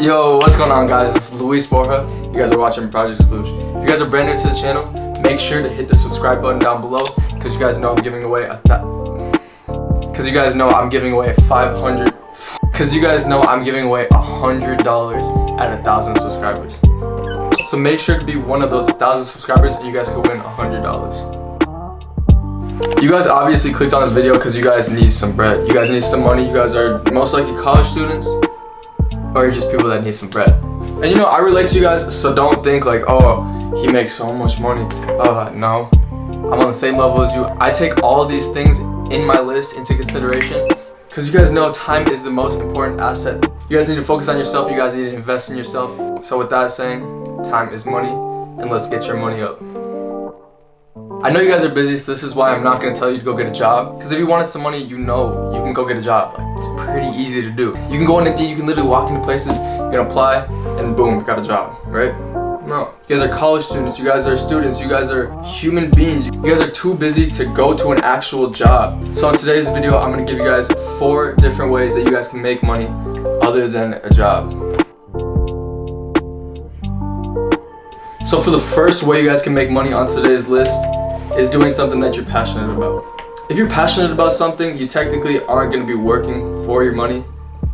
Yo, what's going on, guys? This is Luis Borja. You guys are watching Project Sploosh. If you guys are brand new to the channel, make sure to hit the subscribe button down below because you guys know I'm giving away $100 at 1,000 subscribers. So make sure to be one of those 1,000 subscribers and you guys could win $100. You guys obviously clicked on this video because you guys need some bread. You guys need some money. You guys are most likely college students or you're just people that need some bread. And you know, I relate to you guys, so don't think like, oh, he makes so much money. No, I'm on the same level as you. I take all these things in my list into consideration because you guys know time is the most important asset. You guys need to focus on yourself. You guys need to invest in yourself. So with that saying, time is money, and let's get your money up. I know you guys are busy, so this is why I'm not going to tell you to go get a job. Because if you wanted some money, you know you can go get a job. Like, it's pretty easy to do. You can go on Indeed, you can literally walk into places, you can apply, and boom, you got a job, right? No. You guys are college students, you guys are students, you guys are human beings. You guys are too busy to go to an actual job. So in today's video, I'm going to give you guys 4 different ways that you guys can make money other than a job. So for the first way you guys can make money on today's list is doing something that you're passionate about. If you're passionate about something, you technically aren't going to be working for your money.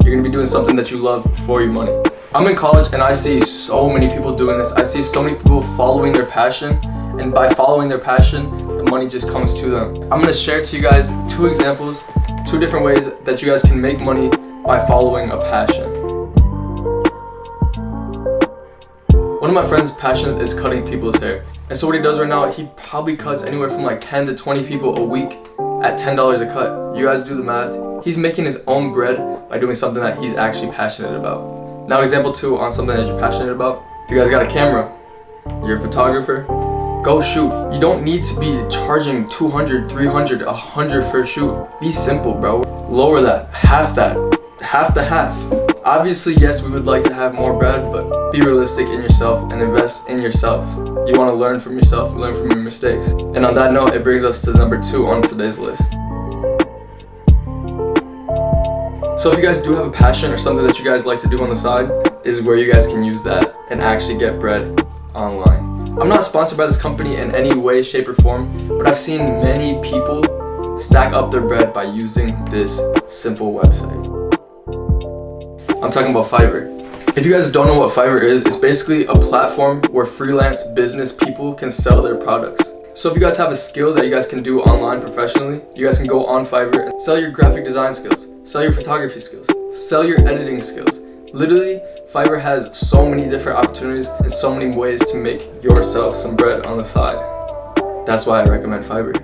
You're going to be doing something that you love for your money. I'm in college and I see so many people doing this. I see so many people following their passion, and by following their passion, the money just comes to them. I'm going to share to you guys 2 examples, 2 different ways that you guys can make money by following a passion. One of my friend's passions is cutting people's hair. And so what he does right now, he probably cuts anywhere from like 10 to 20 people a week at $10 a cut. You guys do the math. He's making his own bread by doing something that he's actually passionate about. Now example 2 on something that you're passionate about. If you guys got a camera, you're a photographer, go shoot. You don't need to be charging $200, $300, $100 for a shoot. Be simple, bro. Lower that, half the half. Obviously, yes, we would like to have more bread, but be realistic in yourself and invest in yourself. You want to learn from yourself, learn from your mistakes. And on that note, it brings us to number 2 on today's list. So if you guys do have a passion or something that you guys like to do on the side, is where you guys can use that and actually get bread online. I'm not sponsored by this company in any way, shape, or form, but I've seen many people stack up their bread by using this simple website. I'm talking about Fiverr. If you guys don't know what Fiverr is, it's basically a platform where freelance business people can sell their products. So if you guys have a skill that you guys can do online professionally, you guys can go on Fiverr and sell your graphic design skills, sell your photography skills, sell your editing skills. Literally, Fiverr has so many different opportunities and so many ways to make yourself some bread on the side. That's why I recommend Fiverr.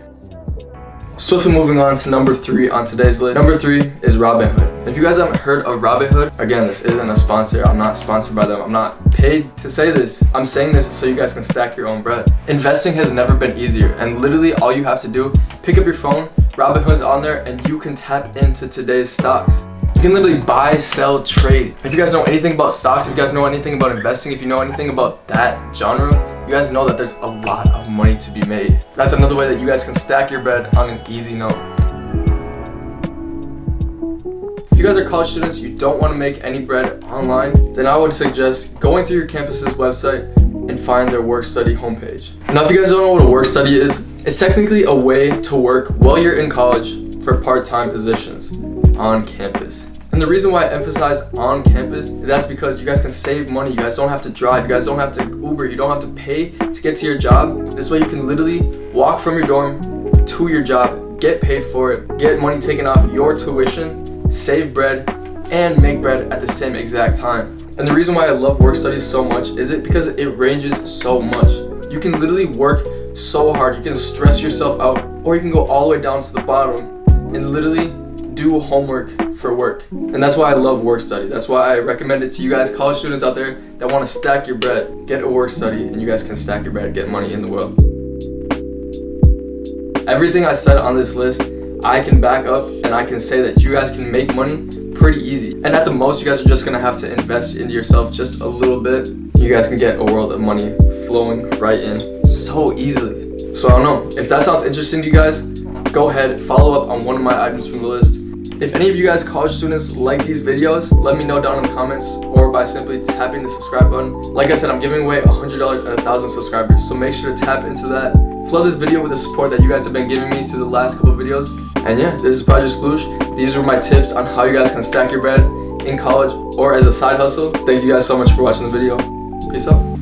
Swiftly moving on to number 3 on today's list. Number 3 is Robinhood. If you guys haven't heard of Robinhood, again, this isn't a sponsor. I'm not sponsored by them. I'm not paid to say this. I'm saying this so you guys can stack your own bread. Investing has never been easier, and literally all you have to do, pick up your phone, Robinhood's on there, and you can tap into today's stocks. You can literally buy, sell, trade. If you guys know anything about stocks, if you guys know anything about investing, if you know anything about that genre, you guys know that there's a lot of money to be made. That's another way that you guys can stack your bread on an easy note. If you guys are college students, you don't want to make any bread online, then I would suggest going through your campus's website and find their work study homepage. Now, if you guys don't know what a work study is, it's technically a way to work while you're in college for part-time positions on campus. And the reason why I emphasize on campus, that's because you guys can save money. You guys don't have to drive. You guys don't have to Uber. You don't have to pay to get to your job. This way you can literally walk from your dorm to your job, get paid for it, get money taken off your tuition, save bread, and make bread at the same exact time. And the reason why I love work studies so much is because it ranges so much. You can literally work so hard. You can stress yourself out, or you can go all the way down to the bottom and literally do homework for work. And that's why I love work study. That's why I recommend it to you guys, college students out there that want to stack your bread. Get a work study and you guys can stack your bread, get money in the world. Everything I said on this list, I can back up and I can say that you guys can make money pretty easy. And at the most, you guys are just gonna have to invest into yourself just a little bit. You guys can get a world of money flowing right in so easily. So I don't know, if that sounds interesting to you guys, go ahead, follow up on one of my items from the list. If any of you guys college students like these videos, let me know down in the comments or by simply tapping the subscribe button. Like I said, I'm giving away $100 and 1,000 subscribers, so make sure to tap into that. Flood this video with the support that you guys have been giving me through the last couple of videos. And yeah, this is Project Sploosh. These were my tips on how you guys can stack your bread in college or as a side hustle. Thank you guys so much for watching the video. Peace out.